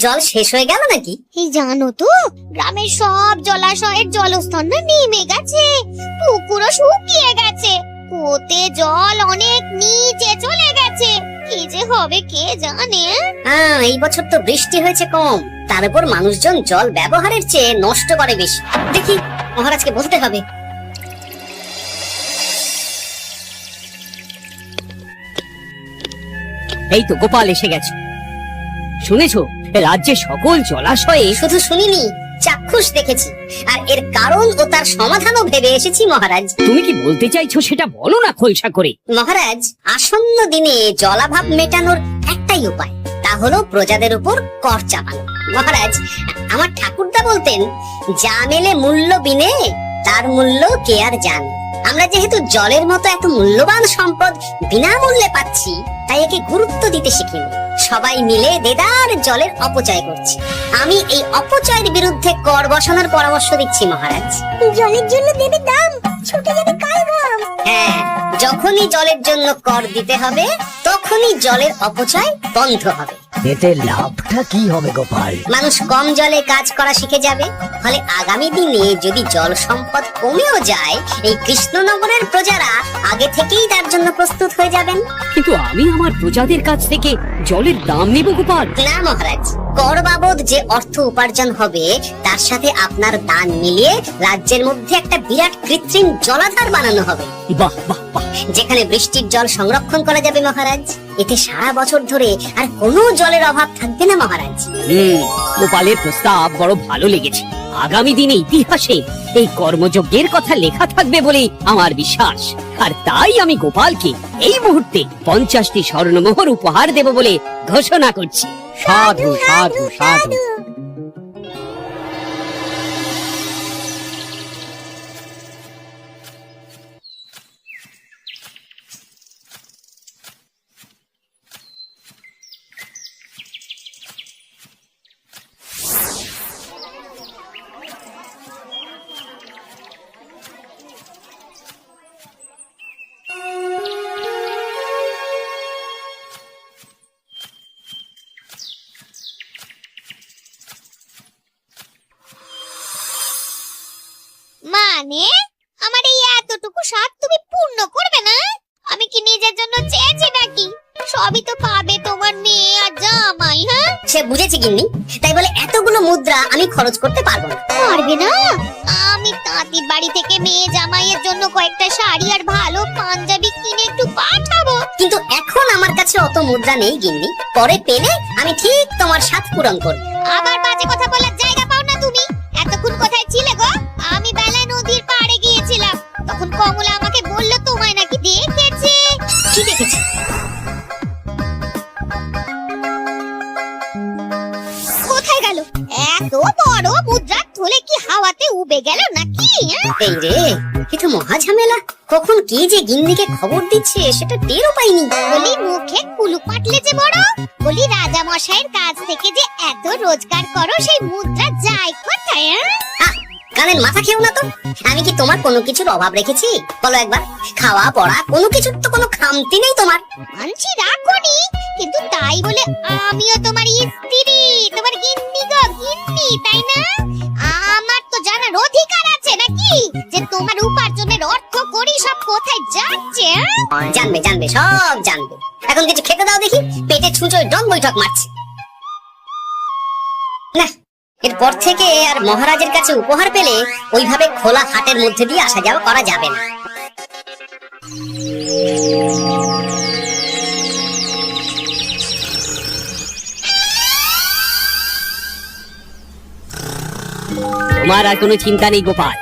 জল শেষ হয়ে গেল নাকি? এই জানো তো, গ্রামের সব জলাশয়ের জলস্তর না নেমে গেছে, পুকুরও শুকিয়ে গেছে, কুয়োতে জল অনেক নিচে চলে গেছে। কি যে হবে কে জানে। এই বছর তো বৃষ্টি হয়েছে কম, তার উপর মানুষজন জল ব্যবহারের চেয়ে নষ্ট করে বেশি। দেখি মহারাজকে বলতে হবে। এই তো গোপাল এসে গেছে। শুনেছো, রাজ্যে সকল জলাশয়ে। শুধু শুনিনি, চাক্ষুষ দেখেছি, আর এর কারণ ও তার সমাধানও ভেবে এসেছি মহারাজ। তুমি কি বলতে চাইছো সেটা বলো না খোলসা করে। মহারাজ, আসন্ন দিনে জলাভাব মেটানোর একটাই উপায়, তা হলো প্রজাদের উপর কর চাপানো। মহারাজ, আমার ঠাকুরদা বলতেন, যা মেলে মূল্য বিনে তার মূল্য কে আর জানে। আমরা যেহেতু জলের মতো এত মূল্যবান সম্পদ বিনামূল্যে পাচ্ছি, তাই একে গুরুত্ব দিতে শিখিনি। সবাই মিলে দেদার জলের অপচয় করছি। আমি এই অপচয়ের বিরুদ্ধে কর বসানোর পরামর্শ দিচ্ছি মহারাজ। জলের জন্য দেবে দাম, ছুটে যাবে কাল ঘাম। হ্যাঁ, যখনই জলের জন্য কর দিতে হবে, তখনই জলের অপচয় বন্ধ হবে। এতে লাভটা কি হবে গোপাল? মানুষ কম জলে কাজ করা শিখে যাবে, ফলে আগামী দিনে যদি জল সম্পদ কমেও যায়, এই কৃষ্ণনগরের প্রজারা আগে থেকেই তার জন্য প্রস্তুত হয়ে যাবেন। কিন্তু আমি আমার প্রজাদের কাছ থেকে জলের দাম নেব গোপাল? না মহারাজ, কর বাবদ যে অর্থ উপার্জন হবে, তার সাথে আপনার দান মিলিয়ে রাজ্যের মধ্যে একটা বিরাট কৃত্রিম জলাধার বানানো হবে। বাহ বাহ বাহ, যেখানে বৃষ্টির জল সংরক্ষণ করা যাবে মহারাজ। এতে সারা বছর ধরে আর কোনো জলের অভাব থাকবে না মহারাজ। গোপালের প্রস্তাব বড় ভালো লেগেছে। আগামী দিনে ইতিহাসে এই কর্মযজ্ঞের কথা লেখা থাকবে বলে আমার বিশ্বাস। আর তাই আমি গোপালকে এই মুহূর্তে 50টি স্বর্ণমোহর উপহার দেব বলে ঘোষণা করছি। সাধু সাধু সাধু। মানে আমার এই এতটুকু স্বাদ তুমি পূর্ণ করবে না? আমি কি নিজের জন্য চেয়েছি নাকি? সবই তো পাবে তোমার মেয়ে আর জামাই। হ্যাঁ, সে বুঝেছি গিন্নি, তাই বলে এতগুলো মুদ্রা আমি খরচ করতে পারবো না। পারবে না? আমি তাঁতির বাড়ি থেকে মেয়ে জামাইয়ের জন্য কয়েকটা শাড়ি আর ভালো পাঞ্জাবি কিনে একটু পাঠাবো। কিন্তু এখন আমার কাছে অত মুদ্রা নেই গিন্নি, পরে পেলে আমি ঠিক তোমার স্বাদ পূরণ করব। আবার বাজে কথা বলার জায়গা পাও না তুমি। এতক্ষণ কোথায় ছিলে গো? আমি বেলায় নদীর পাড়ে গিয়েছিলাম, তখন কমলা আমাকে বলল তোমায় নাকি দেখেছে। কি দেখেছি? কোথায় গেল এত বড় মুদ্রা? থলে কি হাওয়াতে উবে গেল নাকি? এই রে, কি তো মহা ঝামেলা। কখন কি যে গিন্নিকে খবর দিচ্ছে সেটা টেরও পাইনি। বলি মুখে কুলু পাটলে যে বড়। বলি রাজা মশাইয়ের কাছ থেকে যে এত রোজগার করো, সেই মুদ্রা যায় কোথায়? কানের মাথা খেও না তো। আমি কি তোমার কোনো কিছুর অভাব রেখেছি? বলো একবার। খাওয়া পড়া কোনো কিছুর তো কোনো খামতি নেই তোমার। মানছি রাখোনি, কিন্তু তাই বলে আমিও তোমার স্ত্রী, তোমার গিন্নি গো, গিন্নি, তাই না? আমার তো জানার অধিকার আছে নাকি যে তোমার উপার্জনের অর্থ করি সব কোথায় যাচ্ছে? জানবে জানবে, সব জানবে। এখন কিছু খেতে দাও দেখি, পেটে ছুঁচোয় ডং বৈঠক মারছে। না, এরপর থেকে আর মহারাজের কাছে উপহার পেলে ওইভাবে খোলা হাটের মধ্যে দিয়ে আসা যাওয়া করা যাবে না। তোমার আর কোনো চিন্তা নেই গোপাল।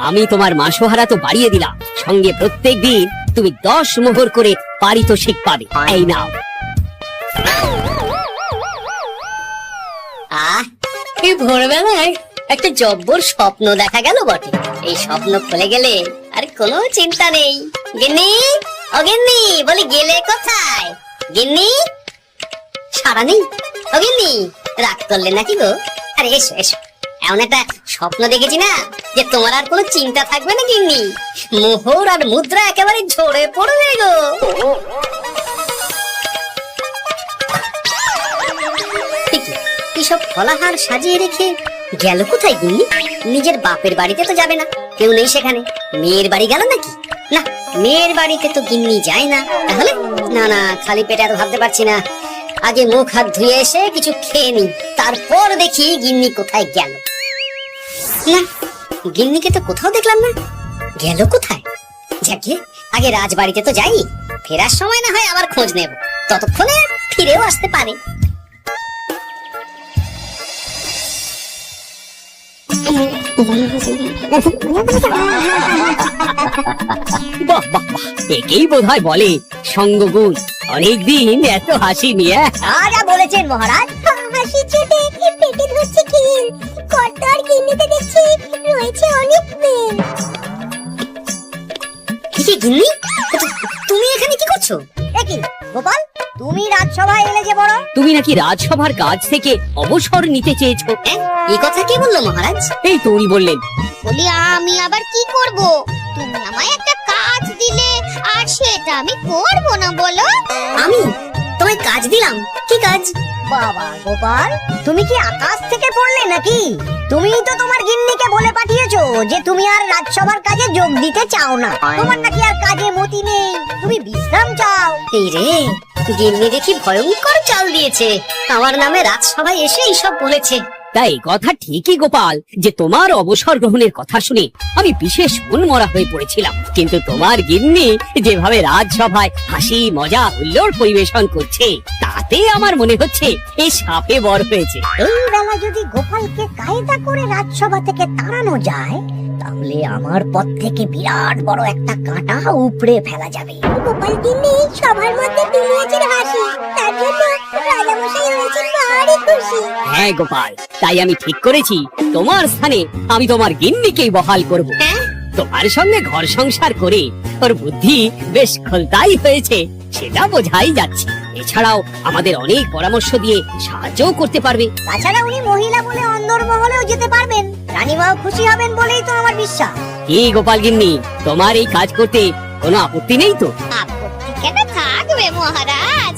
আমি তোমার মাসোহারা তো বাড়িয়ে দিলাম, সঙ্গে প্রত্যেকদিন তুমি 10 মোহর করে পারিতোষিক পাবে। এই নাও। এই ভোরবেলায় একটা জব্বর স্বপ্ন দেখা গেল বটে। এই স্বপ্ন খুলে গেলে আর কোনো চিন্তা নেই। গিন্নি, ও গিন্নি, বলি গেলে কোথায়? গিন্নি, সারা নেই। ও গিন্নি, রাগ করলে নাকি গো? আরে এসো এসো, এমন একটা স্বপ্ন দেখেছি না যে তোমার আর কোনো চিন্তা থাকবে না গিন্নি। মোহর আর মুদ্রা একেবারে ঝরে পড়বে গো। কি এইসব ফলাহার সাজিয়ে রেখে গেল কোথায় গিন্নি? নিজের বাপের বাড়িতে তো যাবে না, কেউ নেই সেখানে। মেয়ের বাড়ি গেল নাকি? না, মেয়ের বাড়িতে তো গিন্নি যায় না। তাহলে না না, খালি পেটে এত ভাবতে পারছি না। আগে মুখ হাত ধুয়ে এসে কিছু খেয়ে নি, তারপর দেখি গিন্নি কোথায় গেল। না, গিন্নিকে তো কোথাও দেখলাম না। গেল কোথায়? যাকে আগে রাজবাড়িতে তো যাই, ফেরার সময় না হয় আবার খোঁজ নেব, ততক্ষণে ফিরেও আসতে পারে। বাহ বাহ বাহ, একেই বোধহয় বলে সঙ্গগুণ। অনেকদিন এত হাসি নিয়ে। যা বলেছেন মহারাজ। হাসি চোটে পেটে ধরছে খিল, কর্তার গিন্নিতে দেখছি রয়েছে অনেক প্রেম। কি গিন্নি, তুমি এখানে কি করছো? একই গোপাল, তুমি রাজসভায় এলে যে বড়। তুমি নাকি রাজসভার কাজ থেকে অবসর নিতে চেয়েছো। এই কথা কে বললো মহারাজ? এই তো উনি বললেন। বলি আমি আবার কি করব? তুমি আমায় একটা কাজ দিলে আর সেটা আমি করব না বলো? আমি তোমায় কাজ দিলাম? কি কাজ? বাবা গোপাল, তুমি কি আকাশ থেকে পড়লে নাকি? তুমিই তো তোমার গিন্নিকে বলে পাঠিয়েছো যে তুমি আর রাজসভার কাজে যোগ দিতে চাও না। তোমার নাকি আর কাজে মতি নেই, তুমি বিশ্রাম চাও। এই রে, গিন্নি দেখি ভয়ঙ্কর চাল দিয়েছে। আমার নামে রাজসভায় এসে এইসব বলেছে। তাই কথা ঠিকই গোপাল, যে তোমার অবসর গ্রহণের কথা শুনে আমি বিশেষ মনমরা হয়ে পড়েছিলাম। কিন্তু তোমার গিন্নি যেভাবে রাজসভায় হাসি মজা হুল্লোড় পরিবেশন করছে, তাতে আমার মনে হচ্ছে এই সাপে বর হয়েছে। এই বেলা যদি গোপালকে কায়দা করে রাজসভা থেকে তাড়ানো যায়, তাহলে আমার পথ থেকে বিরাট বড় একটা কাঁটা উপড়ে ফেলা যাবে। গোপাল গিন্নি সবার মধ্যে তুলিয়েছেন হাসি, তার জন্য রাজামশাই হয়েছেন ভারী খুশি। হ্যাঁ গোপাল, তাই আমি ঠিক করেছি তোমার স্থানে আমি তোমার গিন্নিকেই বহাল করব। হ্যাঁ? তোমার সঙ্গে ঘর সংসার করে ওর বুদ্ধি বেশ খোলতাই হয়েছে, সেটা বোঝাই যাচ্ছে। এছাড়াও আমাদের অনেক পরামর্শ দিয়ে সাহায্যও করতে পারবে। তাছাড়া উনি মহিলা বলে অন্দরমহলেও যেতে পারবেন, রানীমাও খুশি হবেন বলেই তো আমার বিশ্বাস। কি গোপাল গিন্নি, তোমার এই কাজ করতে কোনো আপত্তি নেই তো? আপত্তি কেন থাকবে মহারাজ?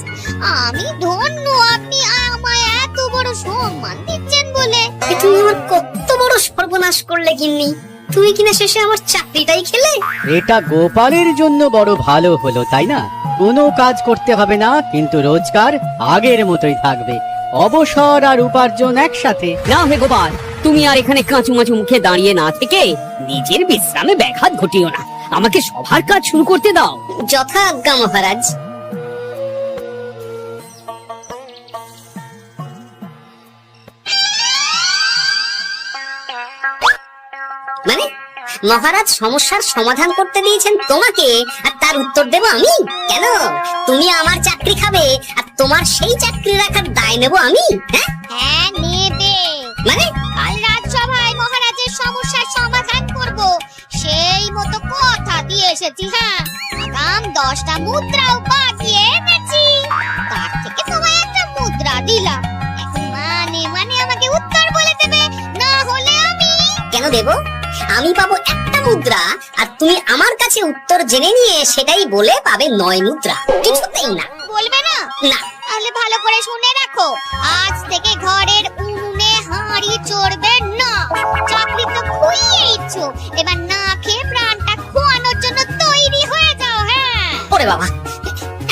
আমি ধন্য আপনি আমায় এত বড় সম্মান দিচ্ছেন বলে। এ তুমি আমার কত বড় সর্বনাশ করলে গিন্নি। তুমি কিনা শেষে আমার চাকরিটাই খেলে। এটা গোপালের জন্য বড় ভালো হলো, তাই না? কোনো কাজ করতে হবে না, কিন্তু রোজগার আগের মতোই থাকবে। অবসর আর উপার্জন একসাথে। না হে গোপাল, তুমি আর এখানে কাঁচু মাচু মুখে দাঁড়িয়ে না থেকে নিজের বিশ্রামে ব্যাঘাত ঘটিও না। আমাকে সবার কাজ শুরু করতে দাও। যথা আজ্ঞা মহারাজ। মানে মহারাজ সমস্যার সমাধান করতে দিয়েছেন তোমাকে, আর তার উত্তর দেব আমি? কেন? তুমি আমার চাকরি খাবে আর তোমার সেই চাকরি রাখার দায় নেব আমি? হ্যাঁ হ্যাঁ নেবে। মানে কাল রাজসভায় মহারাজের সমস্যার সমাধান করব, সেই মতো কথা দিয়ে এসেছি। হ্যাঁ, আগাম 10টা মুদ্রাও বাগিয়ে এনেছি। তার থেকে তোমায় একটা মুদ্রা দিলাম। এখন মানে আমাকে উত্তর বলে দেবে, না হলে আমি। কেন দেব? আমি পাবো একটা মুদ্রা, আর তুমি আমার কাছে উত্তর জেনে নিয়ে সেটাই বলে পাবে 9 মুদ্রা। কিছুতেই না। বলবে না? না। তাহলে ভালো করে শুনে রাখো, আজ থেকে ঘরের উনুনে হাঁড়ি চড়বে না। চাকরি তো খুইয়েইছো, এবার না খেয়ে প্রাণটা খোয়ানোর জন্য তৈরি হয়ে যাও। হ্যাঁ, ওরে বাবা,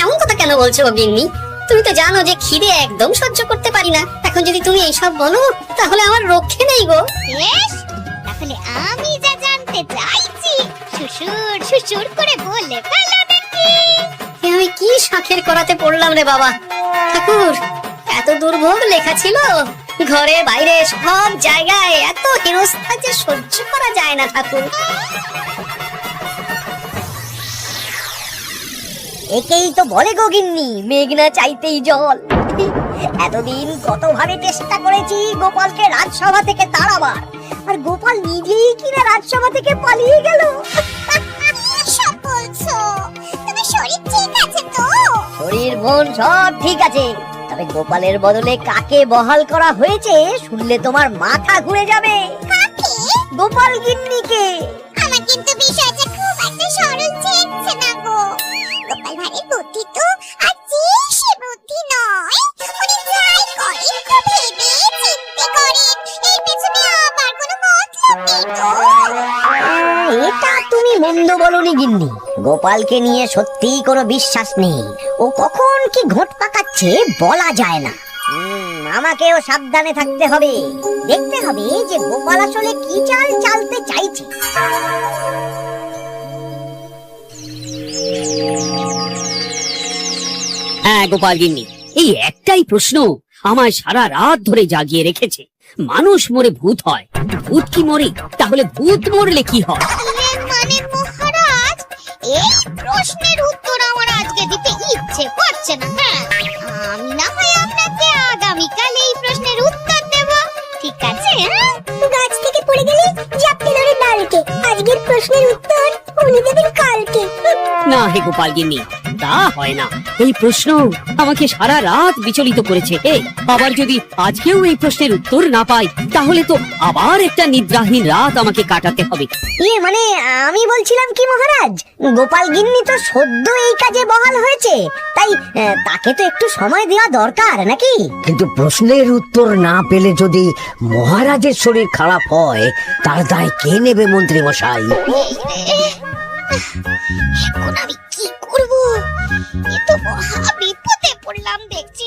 এমন কথা কেন বলছো গিন্নি? তুমি তো জানো যে খিদে একদম সহ্য করতে পারি না। এখন যদি তুমি এইসব বলো, তাহলে আমার রক্ষে নেই গো। বেশ, তাহলে আমি যা জানতে চাইছি শ্বশুর শ্বশুর করে বলে ফেলো দেখি। এ আমি কি শাঁখের করাতে পড়লাম রে বাবা। ঠাকুর, এত দুর্ভোগ লেখা ছিল। ঘরে বাইরে সব জায়গায় এত হেনস্থা যে সহ্য করা যায় না ঠাকুর। একেই তো বলে গো গিন্নি, মেঘনা চাইতেই জল। এতদিন কতভাবে চেষ্টা করেছি গোপালকে রাজসভা থেকে তাড়াবার, আর গোপাল নিজেই কিনা রাজসভা থেকে পালিয়ে গেল। সব বলছো, তবে শরীর ঠিক আছে তো? শরীর মন সব ঠিক আছে, তবে গোপালের বদলে কাকে বহাল করা হয়েছে শুনলে তোমার মাথা ঘুরে যাবে। কাকে? গোপাল গিন্নিকে। আমার কিন্তু বিষয়টা খুব একটা সরল ঠেকছে না গো। গোপাল ভাইয়ের বুদ্ধি তো আর যে সে বুদ্ধি নয়, উনি যাই করেন তো ভেবে তুমি মন্দ বলনি গিন্নি, গোপালকে নিয়ে সত্যিই কোনো বিশ্বাস নেই। ও কখন কি ঘোট পাকাচ্ছে বলা যায় না। আমাকেও সাবধানে থাকতে হবে, দেখতে হবে যে গোপাল আসলে কি চাল চালতে চাইছে। হ্যাঁ গোপাল গিন্নি, এই একটাই প্রশ্ন আমায় সারা রাত ধরে জাগিয়ে রেখেছে। মানুষ মরে ভূত হয়, ভূত কি মরে? তাহলে ভূত মরলে কি হয়? মানে মহারাজ, এই প্রশ্নের উত্তর আমার আজকে দিতে ইচ্ছে করছে না। হ্যাঁ, আমি না হয় আপনাকে আগামীকাল এই প্রশ্নের উত্তর দেব, ঠিক আছে? গাছ থেকে পড়ে গেলে জাপটে ধরে ডালকে, আজকের প্রশ্নের উত্তর উনি দেবেন কালকে। না হে গোপাল গিন্নি, তা হয় না। এই প্রশ্ন আমাকে সারা রাত বিচলিত করেছে। আবার যদি আজকেও এই প্রশ্নের উত্তর না পাই, তাহলে তো আবার একটা নিদ্রাহীন রাত আমাকে কাটাতে হবে। মানে আমি বলছিলাম কি মহারাজ, গোপাল গিন্নি তো সদ্য এই কাজে বহাল হয়েছে, তাই তাকে তো একটু সময় দেওয়া দরকার নাকি? কিন্তু প্রশ্নের উত্তর না পেলে যদি মহারাজের শরীর খারাপ হয়, তার দায় কে নেবে মন্ত্রী মশাই? এখন আমি কি করব? এ তো মহা বিপদে পড়লাম দেখছি।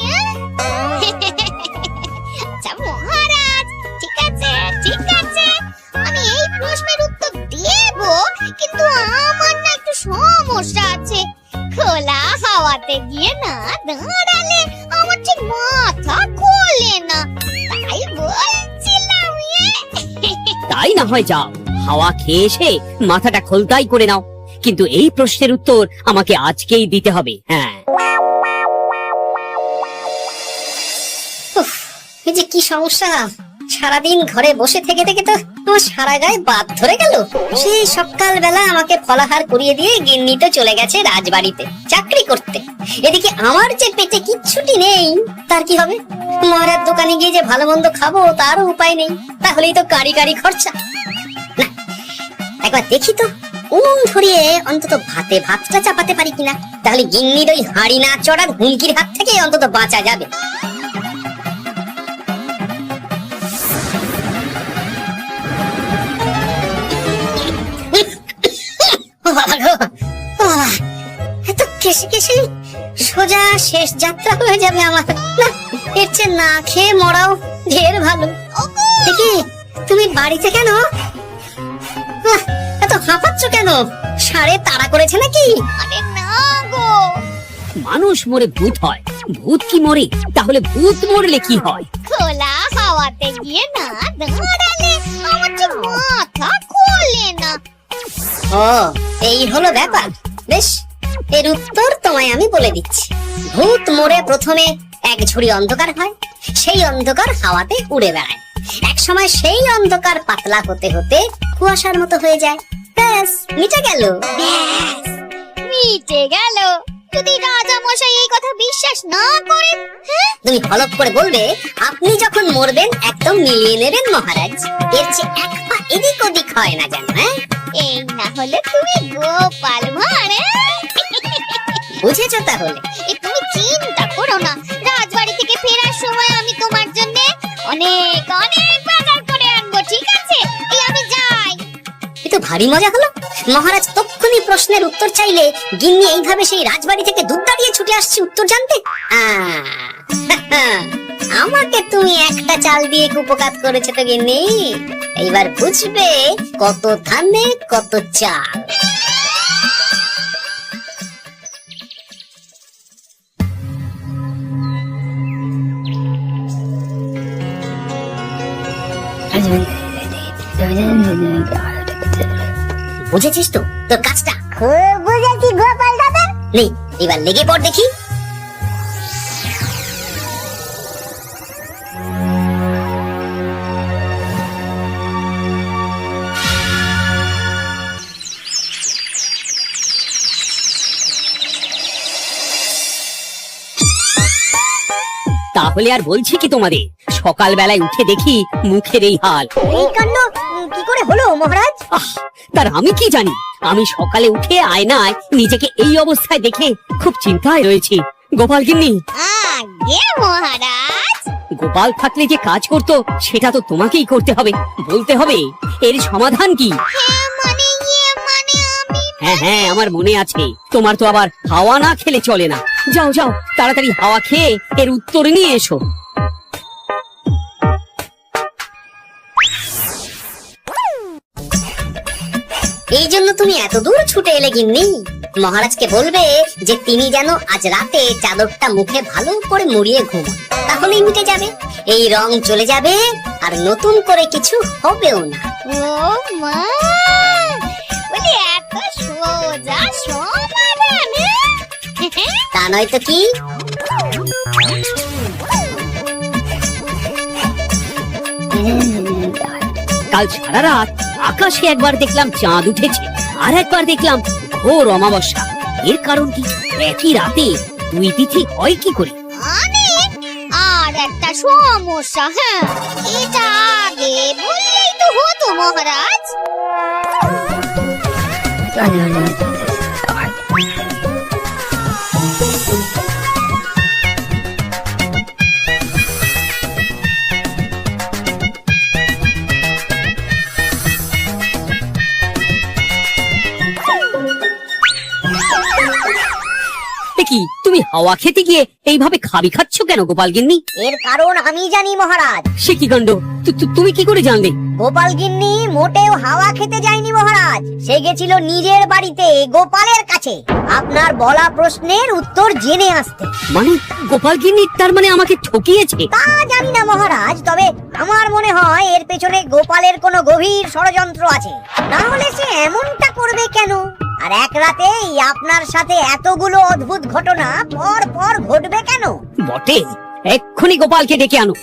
আচ্ছা মহারাজ, ঠিক আছে ঠিক আছে, আমি এই প্রশ্নের উত্তর দেব, কিন্তু আমার না একটু সমস্যা আছে। খোলা হাওয়াতে গিয়ে না দাঁড়ালে আমার ঠিক মাথা খোলে না, তাই বলছিলাম। তাই না হয় যাও, হাওয়া খেয়ে এসে মাথাটা খোলতাই করে নাও, কিন্তু এই প্রশ্নের উত্তর আমাকে আজকেই দিতে হবে। হ্যাঁ, এই যে কি সমস্যা, সারাদিন ঘরে বসে থেকে থেকে তো আমার সারা গায়ে বাদ ধরে গেল। সেই সকাল বেলা আমাকে ফলাহার করিয়ে দিয়ে গিন্নি তো চলে গেছে রাজবাড়িতে চাকরি করতে। এদিকে আমার যে পেটে কিচ্ছুটি নেই, তার কি হবে? মহারাজ দোকানে গিয়ে যে ভালো মন্দ খাবো তারও উপায় নেই, তাহলেই তো কারি কারি খরচা। না, একবার দেখি তো উনুন ধরিয়ে অন্তত ভাতটা চাপাতে পারি কিনা, তাহলে গিন্নির ওই হাঁড়ি না চড়ার হুমকির হাত থেকে অন্তত বাঁচা যাবে। এত কেসে কেসে সোজা শেষ যাত্রা হয়ে যাবে আমার। না, এর চেয়ে না খেয়ে মরাও ঢের ভালো। দেখি তুমি বাড়িতে কেন? এত হাঁপাচ্ছ কেন? সাড়ে তাড়া করেছে নাকি? আরে না গো, মানুষ মরে ভূত হয়, ভূত কি মরে? তাহলে ভূত মরলে কি হয়? খোলা হাওয়াতে গিয়ে না দাঁড়ালে আমার ঠিক মাথা খোলে না। ও, এই হলো ব্যাপার। বেশ, এর উত্তর তোমায় আমি বলে দিচ্ছি। ভূত মরে প্রথমে এক ঝুড়ি অন্ধকার হয়, সেই অন্ধকার হাওয়াতে উড়ে বেড়ায়। এক সময় সেই অন্ধকার পাতলা হতে হতে কুয়াশার মতো হয়ে যায়। ব্যাস, মিটে গেল। ব্যাস, মিটে গেল। যদি রাজা মশাই এই কথা বিশ্বাস না করেন, হ্যাঁ? তুমি হলপ করে বলবে আপনি যখন মরবেন একদম মিলিয়ে নেবেন মহারাজ। এর চেয়ে এক পা এদিক ওদিক হয় না যেন। হ্যাঁ, এই না হলে তুমি গোপাল ভাঁড়। বুঝেছো তাহলে? তুমি চিন্তা করো না, রাজবাড়ি থেকে ফেরার সময় আমি তোমার জন্য অনেক অনেক বাজার করে আনবো, ঠিক আছে? এই আমি যাই। এ তো ভারী মজা হলো। মহারাজ তক্ষুনি প্রশ্নের উত্তর চাইলে গিন্নি এইভাবে সেই রাজবাড়ি থেকে দুধ দাঁড়িয়ে ছুটে আসছে উত্তর জানতে। আমাকে তুমি একটা চাল দিয়ে কুপকাত করেছে তো গিন্নি। এইবার বুঝবে কত ধানে কত চাল। বুঝেছিস তো তোর কাজটা? খুব বুঝেছি গোপাল দাদা। নেই, এবার লেগে পড় দেখি। তাহলে আর বলছি কি তোমাদের, সকাল বেলায় উঠে দেখি মুখের এই হাল। এই কাণ্ড কি করে হলো মহারাজ? তার আমি কি জানি। আমি সকালে উঠে আয়নায় নিজেকে এই অবস্থায় দেখে খুব চিন্তায় রয়েছি। গোপাল গিন্নি, আগে মহারাজ, গোপাল থাকলে যে কাজ করতো সেটা তো তোমাকেই করতে হবে, বলতে হবে এর সমাধান কি। মানে হ্যাঁ হ্যাঁ, আমার মনে আছে। তোমার তো আবার হাওয়া না খেলে চলে না। যাও যাও, তাড়াতাড়ি হাওয়া খেয়ে এর উত্তর নিয়ে এসো। এই জন্য তুমি এত দূর ছুটে এলে গিন্নি? মহারাজকে বলবে যে তিনি যেন আজ রাতে চাদরটা মুখে ভালো করে মুড়িয়ে ঘুমান, তাহলেই মিটে যাবে, এই রং চলে যাবে, আর নতুন করে কিছু হবেও না। ও মা, বলি এত সোজা সমাধান? তা নয় তো কি? কাল সারা রাত আকাশে একবার দেখলাম চাঁদ উঠেছে, আর একবার দেখলাম ঘোর অমাবস্যা। এর কারণ কি? একই রাতে দুই তিথি হয় কি করে? আর একটা সমস্যা, হ্যাঁ, এটা আগে বললেই তো হতো মহারাজ। কি তুমি হাওয়া খেতে গিয়ে এইভাবে খাবি খাচ্ছ কেন গোপাল গিন্নি? এর কারণ আমি জানি মহারাজ। সে কি কাণ্ড! তুমি কি করে জানলে? গোপাল গিন্নি মোটেও হাওয়া খেতে যায়নি মহারাজ, সে গেছিল নিজের বাড়িতে গোপালের কাছে আপনার বলা প্রশ্নের উত্তর জেনে আসতে। মানে গোপাল গিন্নি তার মানে আমাকে ঠকিয়েছে? তা জানি না মহারাজ, তবে আমার মনে হয় এর পেছনে গোপালের কোনো গভীর ষড়যন্ত্র আছে, না হলে সে এমনটা করবে কেন? আর এক রাতেই আপনার সাথে এতগুলো অদ্ভুত ঘটনা পর পর ঘটবে কেন? বটে, এক্ষুনি গোপালকে ডেকে আনো।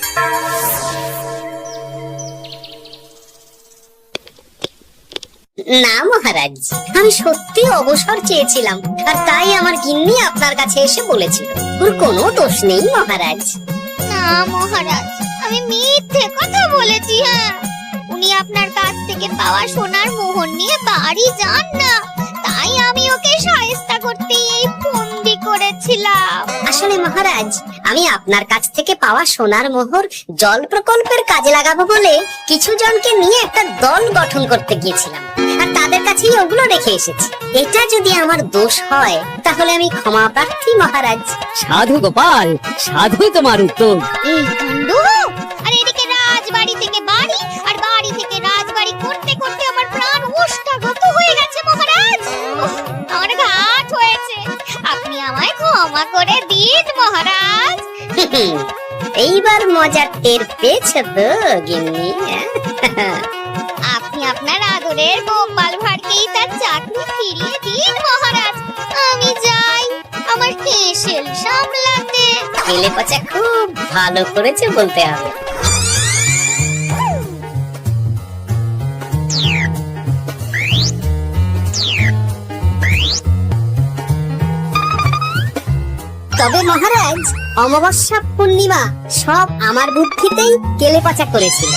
না মহারাজ, আমি সত্যি অবসর চেয়েছিলাম, আর তাই আমার গিন্নি আপনার কাছে এসে বলেছিল। ওর কোনো দোষ নেই মহারাজ। না মহারাজ, আমি মিথ্যে কথা বলেছি। হ্যাঁ, উনি আপনার কাছ থেকে পাওয়া সোনার মোহর নিয়ে বাড়ি যান না, তাই আমি ওকে শায়েস্তা করতে এই ফন্দি করেছিলাম। আসলে মহারাজ, আমি আপনার কাছ থেকে পাওয়া সোনার মোহর জল প্রকল্পের কাজে লাগাবো বলে কিছু জনকে নিয়ে একটা দল গঠন করতে গিয়েছিলাম, আর তাদের কাছেই ওগুলো রেখে এসেছি। এটা যদি আমার দোষ হয় তাহলে আমি ক্ষমা প্রার্থী মহারাজ। সাধু গোপাল, সাধু তোমার উত্তর। এই কাণ্ড! আর এদিকে রাজবাড়ি থেকে বাড়ি, আর বাড়ি থেকে রাজবাড়ি করতে করতে আমার প্রাণ ওষ্ঠাগত হয়ে গেছে মহারাজ। উফ, আমার ঘাট হয়েছে, আপনি আমায় ক্ষমা করে দিন মহারাজ। এইবার মজার টের পেয়েছে তো গিন্নি? আপনি আপনার আদরের গোপাল ভাঁড়কেই তার চাকরি ফিরিয়ে দিন মহারাজ। আমি যাই আমার হেসেল সামলাতে। কেলে পচা খুব ভালো করেছে বলতে হবে। তবে মহারাজ, অমাবস্যা পূর্ণিমা সব আমার বুদ্ধিতেই কেলে পচা করেছিল।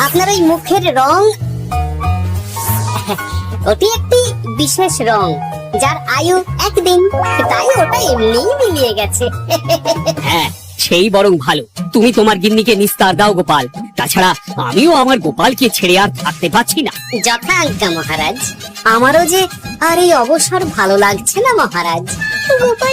আপনার ওই মুখের রং, ওটি একটি বিশেষ রং, যার আয়ু একদিন, তাই ওটা এমনিই মিলিয়ে গেছে। হ্যাঁ, সেই বরং ভালো। তুমি তোমার গিন্নিকে নিস্তার দাও গোপাল, তাছাড়া আমিও আমার গোপালকে ছেড়ে আর থাকতে পারছি না। যথা আজ্ঞা মহারাজ। আমারও যে আর এই অবসর ভালো লাগছে না মহারাজ। গোপাল